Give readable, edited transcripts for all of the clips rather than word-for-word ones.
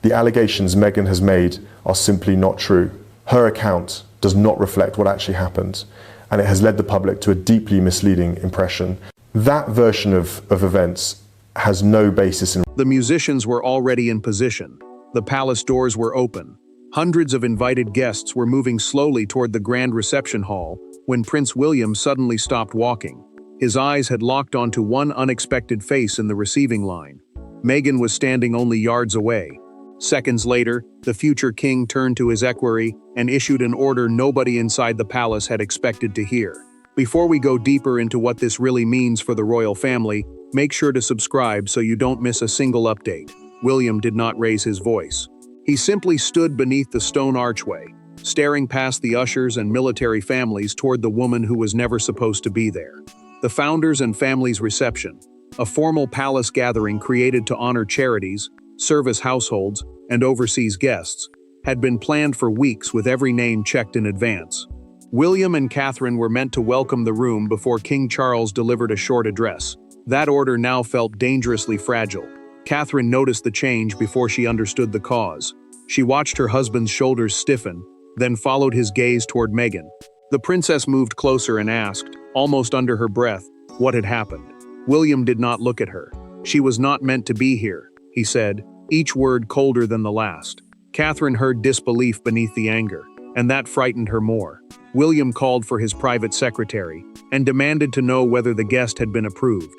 The allegations Meghan has made are simply not true. Her account does not reflect what actually happened, and it has led the public to a deeply misleading impression. That version of events has no basis in... The musicians were already in position. The palace doors were open. Hundreds of invited guests were moving slowly toward the grand reception hall when Prince William suddenly stopped walking. His eyes had locked onto one unexpected face in the receiving line. Meghan was standing only yards away. Seconds later, the future king turned to his equerry and issued an order nobody inside the palace had expected to hear. Before we go deeper into what this really means for the royal family, make sure to subscribe so you don't miss a single update. William did not raise his voice. He simply stood beneath the stone archway, staring past the ushers and military families toward the woman who was never supposed to be there. The founders and family's reception, a formal palace gathering created to honor charities, service households, and overseas guests, had been planned for weeks with every name checked in advance. William and Catherine were meant to welcome the room before King Charles delivered a short address. That order now felt dangerously fragile. Catherine noticed the change before she understood the cause. She watched her husband's shoulders stiffen, then followed his gaze toward Meghan. The princess moved closer and asked, almost under her breath, what had happened. William did not look at her. She was not meant to be here, he said, each word colder than the last. Catherine heard disbelief beneath the anger, and that frightened her more. William called for his private secretary and demanded to know whether the guest had been approved.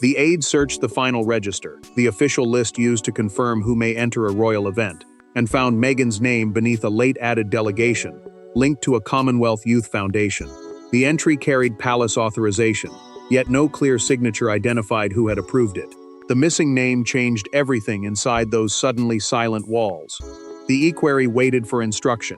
The aide searched the final register, the official list used to confirm who may enter a royal event, and found Meghan's name beneath a late-added delegation, linked to a Commonwealth Youth Foundation. The entry carried palace authorization, yet no clear signature identified who had approved it. The missing name changed everything inside those suddenly silent walls. The equerry waited for instruction.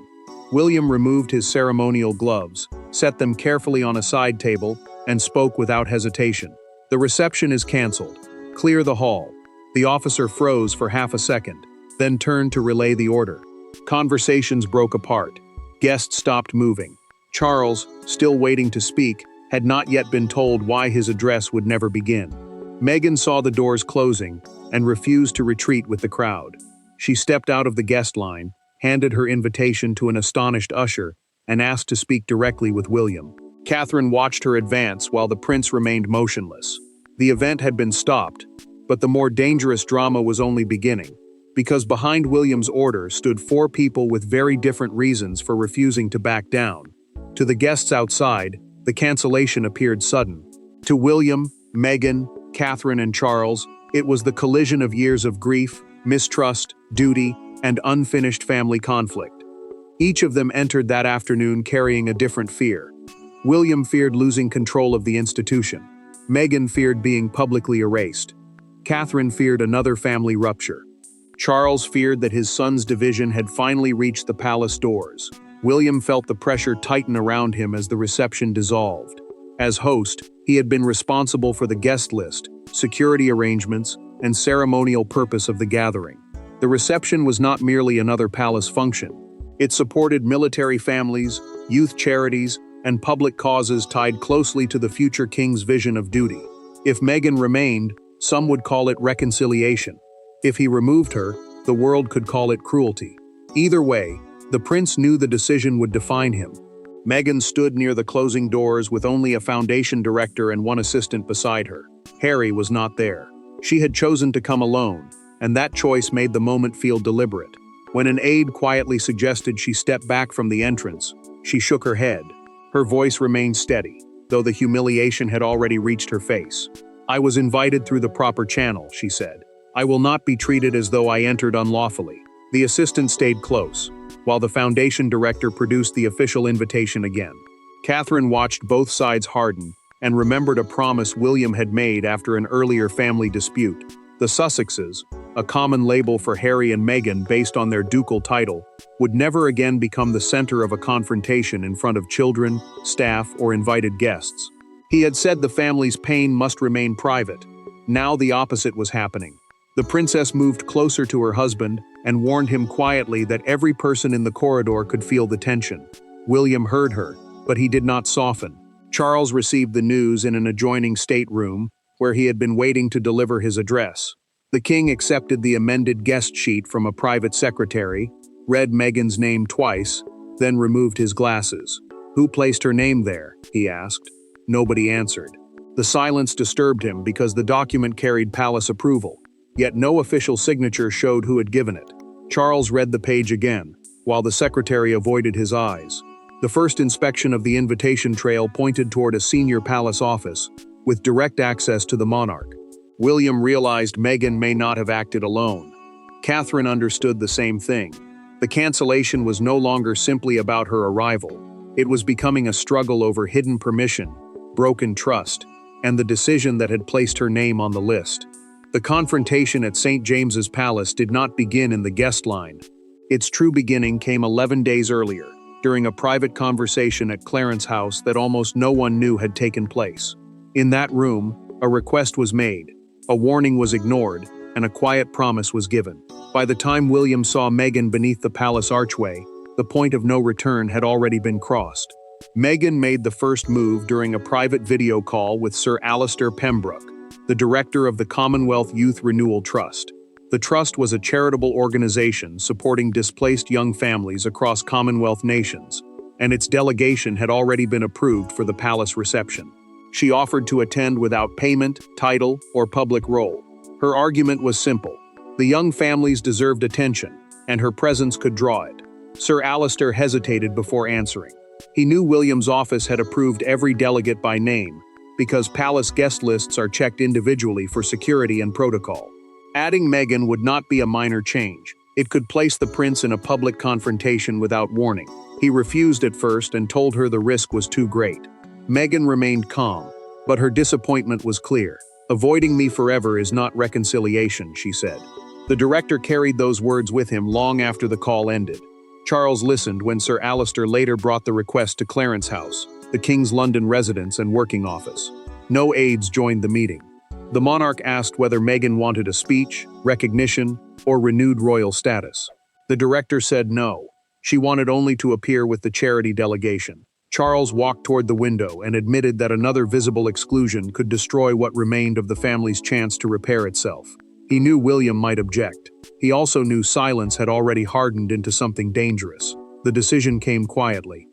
William removed his ceremonial gloves, set them carefully on a side table, and spoke without hesitation. The reception is cancelled. Clear the hall. The officer froze for half a second, then turned to relay the order. Conversations broke apart. Guests stopped moving. Charles, still waiting to speak, had not yet been told why his address would never begin. Meghan saw the doors closing and refused to retreat with the crowd. She stepped out of the guest line, handed her invitation to an astonished usher, and asked to speak directly with William. Catherine watched her advance while the prince remained motionless. The event had been stopped, but the more dangerous drama was only beginning, because behind William's order stood 4 people with very different reasons for refusing to back down. To the guests outside, the cancellation appeared sudden. To William, Meghan, Catherine, and Charles, it was the collision of years of grief, mistrust, duty, and unfinished family conflict. Each of them entered that afternoon carrying a different fear. William feared losing control of the institution. Meghan feared being publicly erased. Catherine feared another family rupture. Charles feared that his son's division had finally reached the palace doors. William felt the pressure tighten around him as the reception dissolved. As host, he had been responsible for the guest list, security arrangements, and ceremonial purpose of the gathering. The reception was not merely another palace function. It supported military families, youth charities, and public causes tied closely to the future king's vision of duty. If Meghan remained, some would call it reconciliation. If he removed her, the world could call it cruelty. Either way, the prince knew the decision would define him. Meghan stood near the closing doors with only a foundation director and one assistant beside her. Harry was not there. She had chosen to come alone, and that choice made the moment feel deliberate. When an aide quietly suggested she step back from the entrance, she shook her head. Her voice remained steady, though the humiliation had already reached her face. "I was invited through the proper channel," she said. "I will not be treated as though I entered unlawfully." The assistant stayed close, while the foundation director produced the official invitation again. Catherine watched both sides harden and remembered a promise William had made after an earlier family dispute. The Sussexes, a common label for Harry and Meghan based on their ducal title, would never again become the center of a confrontation in front of children, staff, or invited guests. He had said the family's pain must remain private. Now the opposite was happening. The princess moved closer to her husband and warned him quietly that every person in the corridor could feel the tension. William heard her, but he did not soften. Charles received the news in an adjoining stateroom, where he had been waiting to deliver his address. The king accepted the amended guest sheet from a private secretary, read Meghan's name twice, then removed his glasses. "Who placed her name there?" he asked. Nobody answered. The silence disturbed him because the document carried palace approval, yet no official signature showed who had given it. Charles read the page again, while the secretary avoided his eyes. The first inspection of the invitation trail pointed toward a senior palace office, with direct access to the monarch. William realized Meghan may not have acted alone. Catherine understood the same thing. The cancellation was no longer simply about her arrival. It was becoming a struggle over hidden permission, broken trust, and the decision that had placed her name on the list. The confrontation at St. James's Palace did not begin in the guest line. Its true beginning came 11 days earlier, during a private conversation at Clarence House that almost no one knew had taken place. In that room, a request was made, a warning was ignored, and a quiet promise was given. By the time William saw Meghan beneath the palace archway, the point of no return had already been crossed. Meghan made the first move during a private video call with Sir Alistair Pembroke, the director of the Commonwealth Youth Renewal Trust. The trust was a charitable organization supporting displaced young families across Commonwealth nations, and its delegation had already been approved for the palace reception. She offered to attend without payment, title, or public role. Her argument was simple. The young families deserved attention, and her presence could draw it. Sir Alistair hesitated before answering. He knew William's office had approved every delegate by name, because palace guest lists are checked individually for security and protocol. Adding Meghan would not be a minor change. It could place the prince in a public confrontation without warning. He refused at first and told her the risk was too great. Meghan remained calm, but her disappointment was clear. "Avoiding me forever is not reconciliation," she said. The director carried those words with him long after the call ended. Charles listened when Sir Alistair later brought the request to Clarence House, the King's London residence and working office. No aides joined the meeting. The monarch asked whether Meghan wanted a speech, recognition, or renewed royal status. The director said no. She wanted only to appear with the charity delegation. Charles walked toward the window and admitted that another visible exclusion could destroy what remained of the family's chance to repair itself. He knew William might object. He also knew silence had already hardened into something dangerous. The decision came quietly.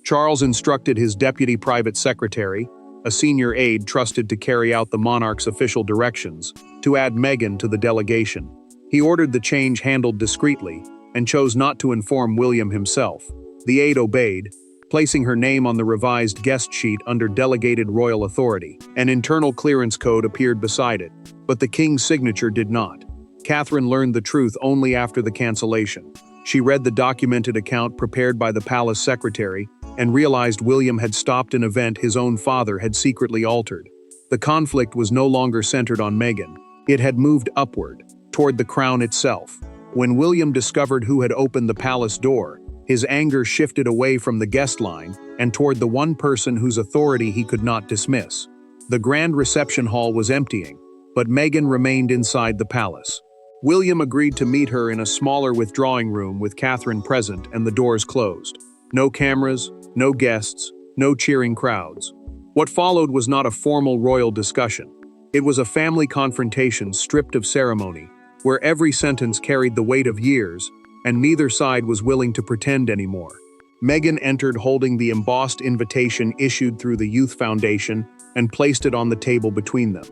Charles instructed his deputy private secretary, a senior aide trusted to carry out the monarch's official directions, to add Meghan to the delegation. He ordered the change handled discreetly and chose not to inform William himself. The aide obeyed, placing her name on the revised guest sheet under delegated royal authority. An internal clearance code appeared beside it, but the king's signature did not. Catherine learned the truth only after the cancellation. She read the documented account prepared by the palace secretary and realized William had stopped an event his own father had secretly altered. The conflict was no longer centered on Meghan. It had moved upward, toward the crown itself. When William discovered who had opened the palace door, his anger shifted away from the guest line and toward the one person whose authority he could not dismiss. The grand reception hall was emptying, but Meghan remained inside the palace. William agreed to meet her in a smaller withdrawing room with Catherine present and the doors closed. No cameras, no guests, no cheering crowds. What followed was not a formal royal discussion. It was a family confrontation stripped of ceremony, where every sentence carried the weight of years, and neither side was willing to pretend anymore. Meghan entered holding the embossed invitation issued through the Youth Foundation and placed it on the table between them.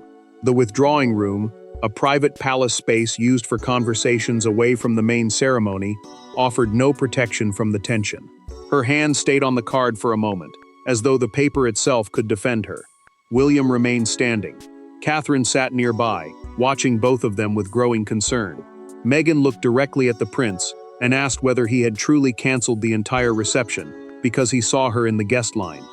The withdrawing room, a private palace space used for conversations away from the main ceremony, offered no protection from the tension. Her hand stayed on the card for a moment, as though the paper itself could defend her. William remained standing. Catherine sat nearby, watching both of them with growing concern. Meghan looked directly at the prince and asked whether he had truly canceled the entire reception because he saw her in the guest line.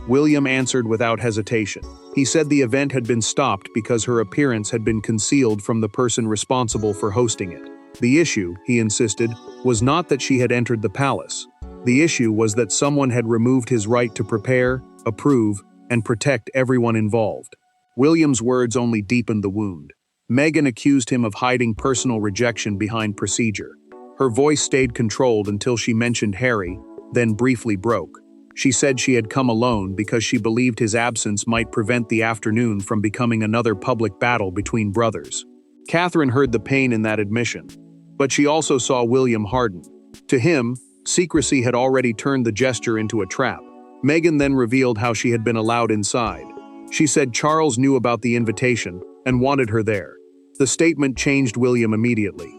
William answered without hesitation. He said the event had been stopped because her appearance had been concealed from the person responsible for hosting it. The issue, he insisted, was not that she had entered the palace. The issue was that someone had removed his right to prepare, approve, and protect everyone involved. William's words only deepened the wound. Meghan accused him of hiding personal rejection behind procedure. Her voice stayed controlled until she mentioned Harry, then briefly broke. She said she had come alone because she believed his absence might prevent the afternoon from becoming another public battle between brothers. Catherine heard the pain in that admission, but she also saw William harden. To him, secrecy had already turned the gesture into a trap. Meghan then revealed how she had been allowed inside. She said Charles knew about the invitation and wanted her there. The statement changed William immediately.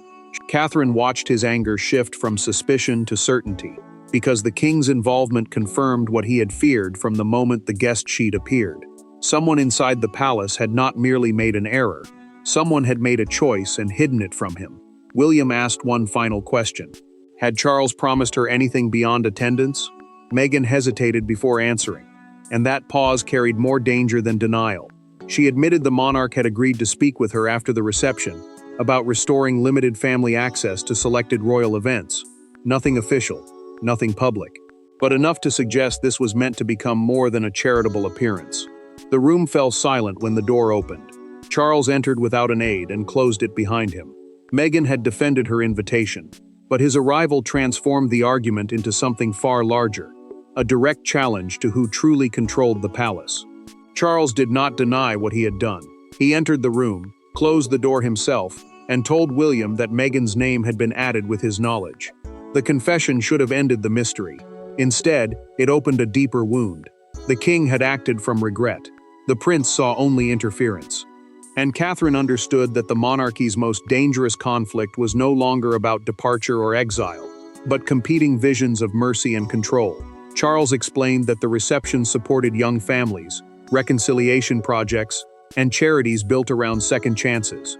Catherine watched his anger shift from suspicion to certainty, because the king's involvement confirmed what he had feared from the moment the guest sheet appeared. Someone inside the palace had not merely made an error, someone had made a choice and hidden it from him. William asked one final question. Had Charles promised her anything beyond attendance? Meghan hesitated before answering, and that pause carried more danger than denial. She admitted the monarch had agreed to speak with her after the reception about restoring limited family access to selected royal events. Nothing official, nothing public, but enough to suggest this was meant to become more than a charitable appearance. The room fell silent when the door opened. Charles entered without an aide and closed it behind him. Meghan had defended her invitation, but his arrival transformed the argument into something far larger, a direct challenge to who truly controlled the palace. Charles did not deny what he had done. He entered the room, closed the door himself, and told William that Meghan's name had been added with his knowledge. The confession should have ended the mystery. Instead, it opened a deeper wound. The king had acted from regret. The prince saw only interference. And Catherine understood that the monarchy's most dangerous conflict was no longer about departure or exile, but competing visions of mercy and control. Charles explained that the reception supported young families, reconciliation projects, and charities built around second chances.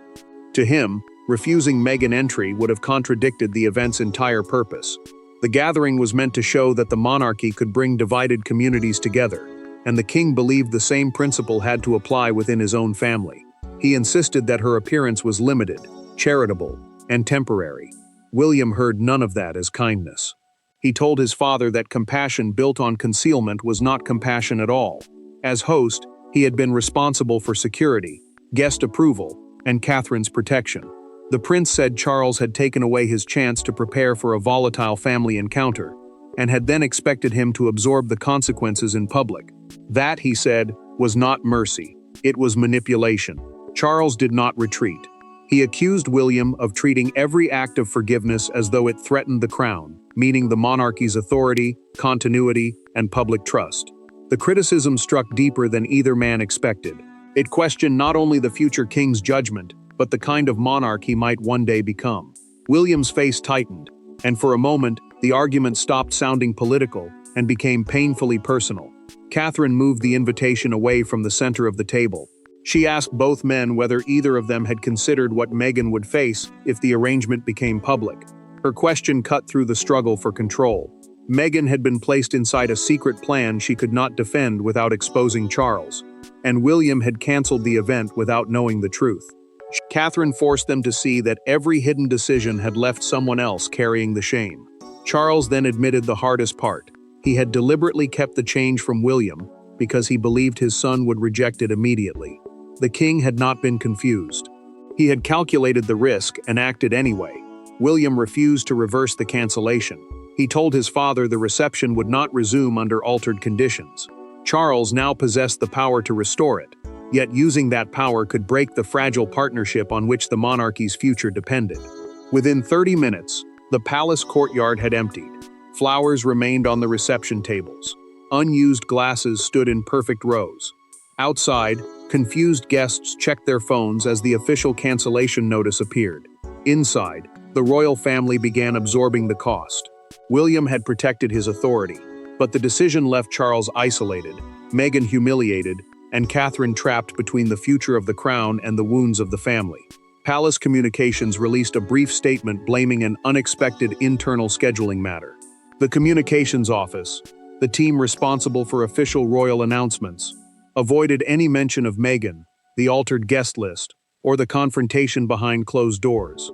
To him, refusing Meghan entry would have contradicted the event's entire purpose. The gathering was meant to show that the monarchy could bring divided communities together, and the king believed the same principle had to apply within his own family. He insisted that her appearance was limited, charitable, and temporary. William heard none of that as kindness. He told his father that compassion built on concealment was not compassion at all. As host, he had been responsible for security, guest approval, and Catherine's protection. The prince said Charles had taken away his chance to prepare for a volatile family encounter, and had then expected him to absorb the consequences in public. That, he said, was not mercy. It was manipulation. Charles did not retreat. He accused William of treating every act of forgiveness as though it threatened the crown, meaning the monarchy's authority, continuity, and public trust. The criticism struck deeper than either man expected. It questioned not only the future king's judgment, but the kind of monarch he might one day become. William's face tightened, and for a moment, the argument stopped sounding political and became painfully personal. Catherine moved the invitation away from the center of the table. She asked both men whether either of them had considered what Meghan would face if the arrangement became public. Her question cut through the struggle for control. Meghan had been placed inside a secret plan she could not defend without exposing Charles, and William had canceled the event without knowing the truth. Catherine forced them to see that every hidden decision had left someone else carrying the shame. Charles then admitted the hardest part. He had deliberately kept the change from William because he believed his son would reject it immediately. The king had not been confused. He had calculated the risk and acted anyway. William refused to reverse the cancellation. He told his father the reception would not resume under altered conditions. Charles now possessed the power to restore it, yet using that power could break the fragile partnership on which the monarchy's future depended. Within 30 minutes, the palace courtyard had emptied. Flowers remained on the reception tables. Unused glasses stood in perfect rows. Outside, confused guests checked their phones as the official cancellation notice appeared. Inside, the royal family began absorbing the cost. William had protected his authority, but the decision left Charles isolated, Meghan humiliated, and Catherine trapped between the future of the crown and the wounds of the family. Palace Communications released a brief statement blaming an unexpected internal scheduling matter. The communications office, the team responsible for official royal announcements, avoided any mention of Meghan, the altered guest list, or the confrontation behind closed doors.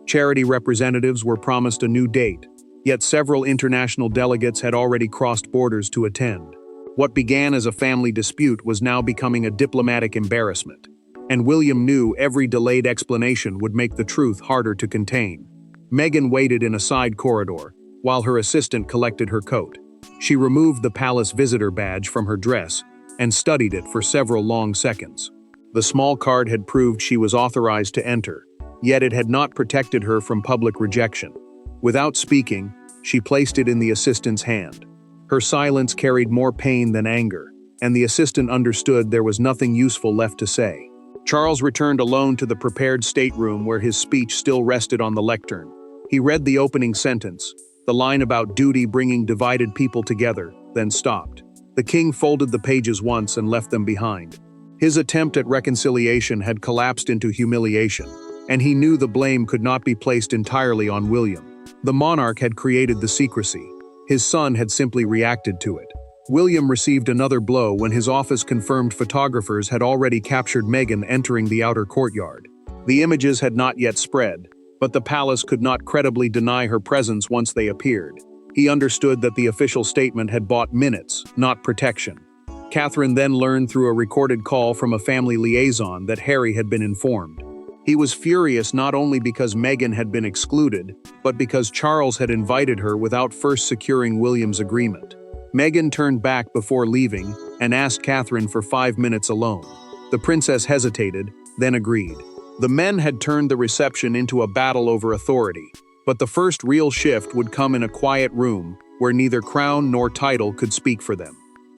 Charity representatives were promised a new date, yet several international delegates had already crossed borders to attend. What began as a family dispute was now becoming a diplomatic embarrassment, and William knew every delayed explanation would make the truth harder to contain. Meghan waited in a side corridor, while her assistant collected her coat. She removed the palace visitor badge from her dress and studied it for several long seconds. The small card had proved she was authorized to enter, yet it had not protected her from public rejection. Without speaking, she placed it in the assistant's hand. Her silence carried more pain than anger, and the assistant understood there was nothing useful left to say. Charles returned alone to the prepared stateroom where his speech still rested on the lectern. He read the opening sentence, the line about duty bringing divided people together, then stopped. The king folded the pages once and left them behind. His attempt at reconciliation had collapsed into humiliation, and he knew the blame could not be placed entirely on William. The monarch had created the secrecy. His son had simply reacted to it. William received another blow when his office confirmed photographers had already captured Meghan entering the outer courtyard. The images had not yet spread, but the palace could not credibly deny her presence once they appeared. He understood that the official statement had bought minutes, not protection. Catherine then learned through a recorded call from a family liaison that Harry had been informed. He was furious not only because Meghan had been excluded, but because Charles had invited her without first securing William's agreement. Meghan turned back before leaving and asked Catherine for 5 minutes alone. The princess hesitated, then agreed. The men had turned the reception into a battle over authority, but the first real shift would come in a quiet room where neither crown nor title could speak for them.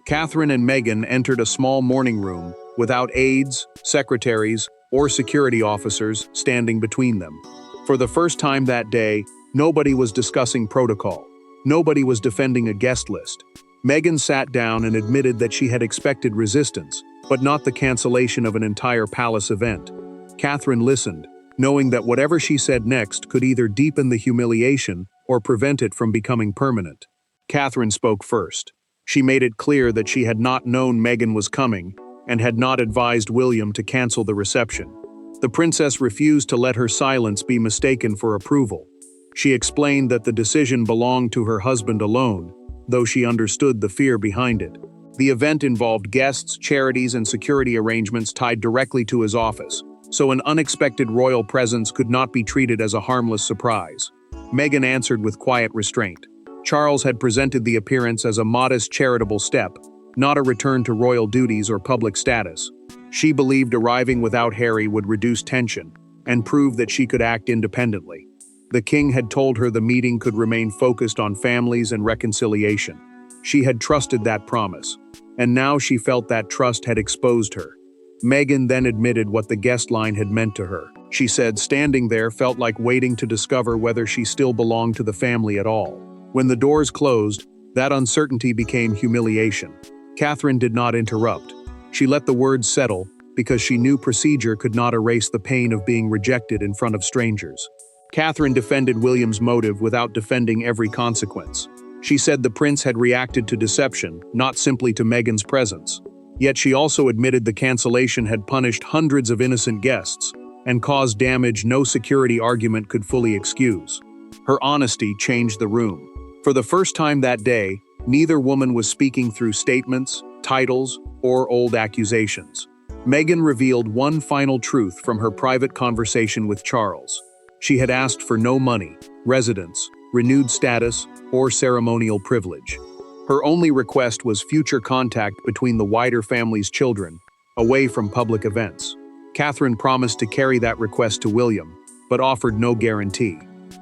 Catherine and Meghan entered a small morning room without aides, secretaries, or security officers standing between them. For the first time that day, nobody was discussing protocol. Nobody was defending a guest list. Meghan sat down and admitted that she had expected resistance, but not the cancellation of an entire palace event. Catherine listened, knowing that whatever she said next could either deepen the humiliation or prevent it from becoming permanent. Catherine spoke first. She made it clear that she had not known Meghan was coming and had not advised William to cancel the reception. The princess refused to let her silence be mistaken for approval. She explained that the decision belonged to her husband alone, though she understood the fear behind it. The event involved guests, charities, and security arrangements tied directly to his office, so an unexpected royal presence could not be treated as a harmless surprise. Meghan answered with quiet restraint. Charles had presented the appearance as a modest charitable step, not a return to royal duties or public status. She believed arriving without Harry would reduce tension and prove that she could act independently. The king had told her the meeting could remain focused on families and reconciliation. She had trusted that promise, and now she felt that trust had exposed her. Meghan then admitted what the guest line had meant to her. She said standing there felt like waiting to discover whether she still belonged to the family at all. When the doors closed, that uncertainty became humiliation. Catherine did not interrupt. She let the words settle because she knew procedure could not erase the pain of being rejected in front of strangers. Catherine defended William's motive without defending every consequence. She said the prince had reacted to deception, not simply to Meghan's presence. Yet she also admitted the cancellation had punished hundreds of innocent guests and caused damage no security argument could fully excuse. Her honesty changed the room. For the first time that day, neither woman was speaking through statements, titles, or old accusations. Meghan revealed one final truth from her private conversation with Charles. She had asked for no money, residence, renewed status, or ceremonial privilege. Her only request was future contact between the wider family's children, away from public events. Catherine promised to carry that request to William, but offered no guarantee.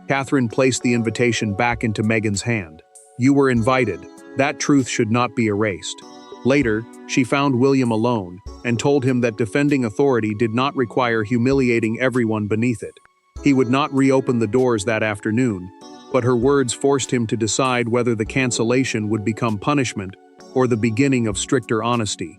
Catherine placed the invitation back into Meghan's hand. You were invited. That truth should not be erased. Later, she found William alone and told him that defending authority did not require humiliating everyone beneath it. He would not reopen the doors that afternoon, but her words forced him to decide whether the cancellation would become punishment or the beginning of stricter honesty.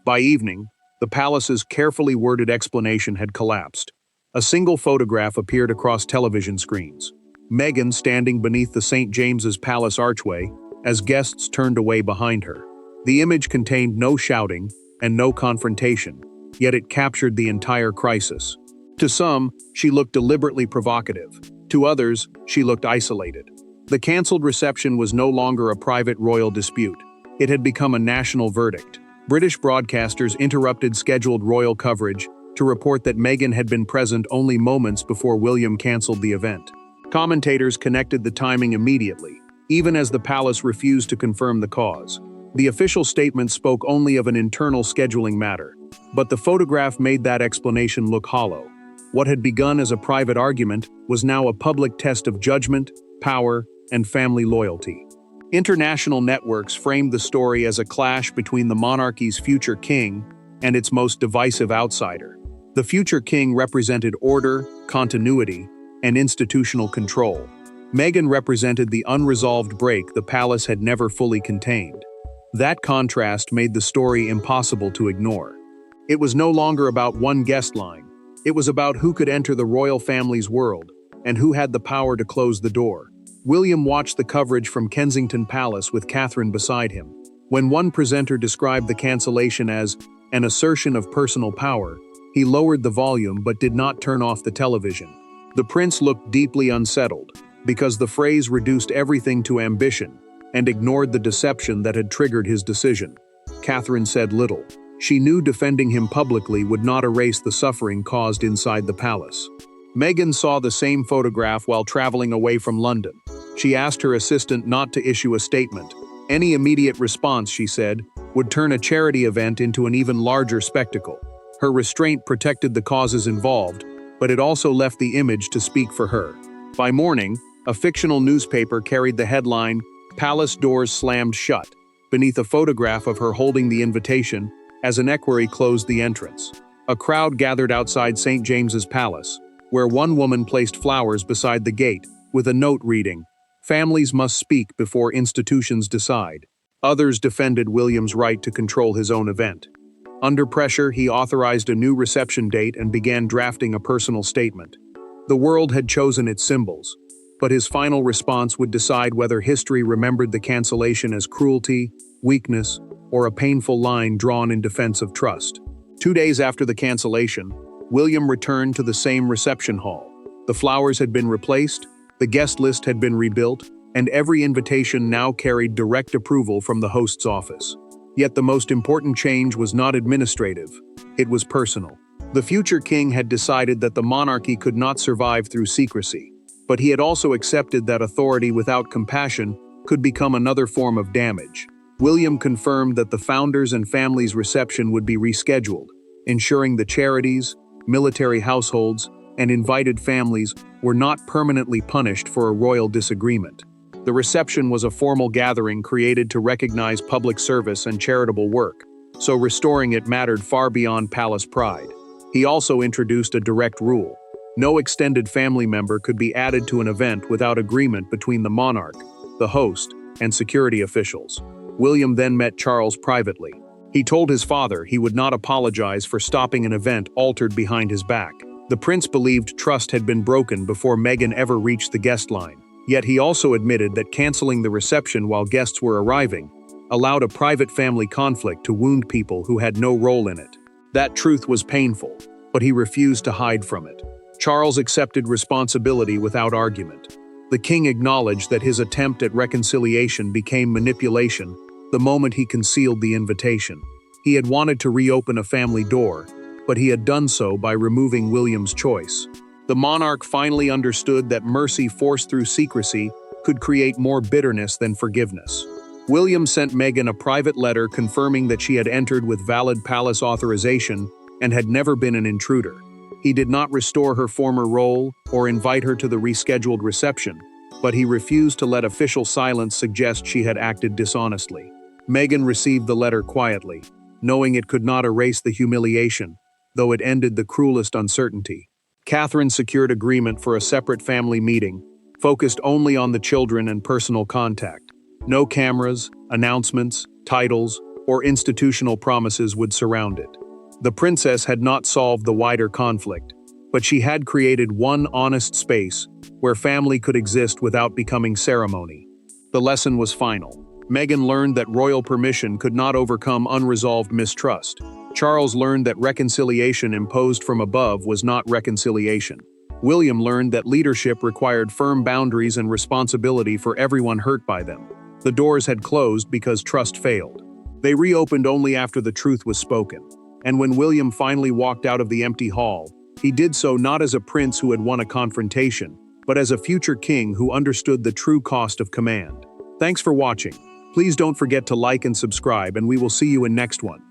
By evening, the palace's carefully worded explanation had collapsed. A single photograph appeared across television screens. Meghan standing beneath the St. James's Palace archway as guests turned away behind her. The image contained no shouting and no confrontation, yet it captured the entire crisis. To some, she looked deliberately provocative. To others, she looked isolated. The cancelled reception was no longer a private royal dispute. It had become a national verdict. British broadcasters interrupted scheduled royal coverage to report that Meghan had been present only moments before William cancelled the event. Commentators connected the timing immediately, even as the palace refused to confirm the cause. The official statement spoke only of an internal scheduling matter, but the photograph made that explanation look hollow. What had begun as a private argument was now a public test of judgment, power, and family loyalty. International networks framed the story as a clash between the monarchy's future king and its most divisive outsider. The future king represented order, continuity, and institutional control. Meghan represented the unresolved break the palace had never fully contained. That contrast made the story impossible to ignore. It was no longer about one guest line. It was about who could enter the royal family's world and who had the power to close the door. William watched the coverage from Kensington Palace with Catherine beside him. When one presenter described the cancellation as an assertion of personal power, he lowered the volume but did not turn off the television. The prince looked deeply unsettled, because the phrase reduced everything to ambition and ignored the deception that had triggered his decision. Catherine said little. She knew defending him publicly would not erase the suffering caused inside the palace. Meghan saw the same photograph while traveling away from London. She asked her assistant not to issue a statement. Any immediate response, she said, would turn a charity event into an even larger spectacle. Her restraint protected the causes involved, but it also left the image to speak for her. By morning, a fictional newspaper carried the headline, "Palace Doors Slammed Shut," beneath a photograph of her holding the invitation as an equerry closed the entrance. A crowd gathered outside St. James's Palace, where one woman placed flowers beside the gate with a note reading, "Families must speak before institutions decide." Others defended William's right to control his own event. Under pressure, he authorized a new reception date and began drafting a personal statement. The world had chosen its symbols, but his final response would decide whether history remembered the cancellation as cruelty, weakness, or a painful line drawn in defense of trust. 2 days after the cancellation, William returned to the same reception hall. The flowers had been replaced, the guest list had been rebuilt, and every invitation now carried direct approval from the host's office. Yet the most important change was not administrative, it was personal. The future king had decided that the monarchy could not survive through secrecy, but he had also accepted that authority without compassion could become another form of damage. William confirmed that the founders' and families' reception would be rescheduled, ensuring the charities, military households, and invited families were not permanently punished for a royal disagreement. The reception was a formal gathering created to recognize public service and charitable work, so restoring it mattered far beyond palace pride. He also introduced a direct rule. No extended family member could be added to an event without agreement between the monarch, the host, and security officials. William then met Charles privately. He told his father he would not apologize for stopping an event altered behind his back. The prince believed trust had been broken before Meghan ever reached the guest line. Yet he also admitted that canceling the reception while guests were arriving allowed a private family conflict to wound people who had no role in it. That truth was painful, but he refused to hide from it. Charles accepted responsibility without argument. The king acknowledged that his attempt at reconciliation became manipulation the moment he concealed the invitation. He had wanted to reopen a family door, but he had done so by removing William's choice. The monarch finally understood that mercy forced through secrecy could create more bitterness than forgiveness. William sent Meghan a private letter confirming that she had entered with valid palace authorization and had never been an intruder. He did not restore her former role or invite her to the rescheduled reception, but he refused to let official silence suggest she had acted dishonestly. Meghan received the letter quietly, knowing it could not erase the humiliation, though it ended the cruelest uncertainty. Catherine secured agreement for a separate family meeting, focused only on the children and personal contact. No cameras, announcements, titles, or institutional promises would surround it. The princess had not solved the wider conflict, but she had created one honest space where family could exist without becoming ceremony. The lesson was final. Meghan learned that royal permission could not overcome unresolved mistrust. Charles learned that reconciliation imposed from above was not reconciliation. William learned that leadership required firm boundaries and responsibility for everyone hurt by them. The doors had closed because trust failed. They reopened only after the truth was spoken. And when William finally walked out of the empty hall, he did so not as a prince who had won a confrontation, but as a future king who understood the true cost of command. Thanks for watching. Please don't forget to like and subscribe, and we will see you in next one.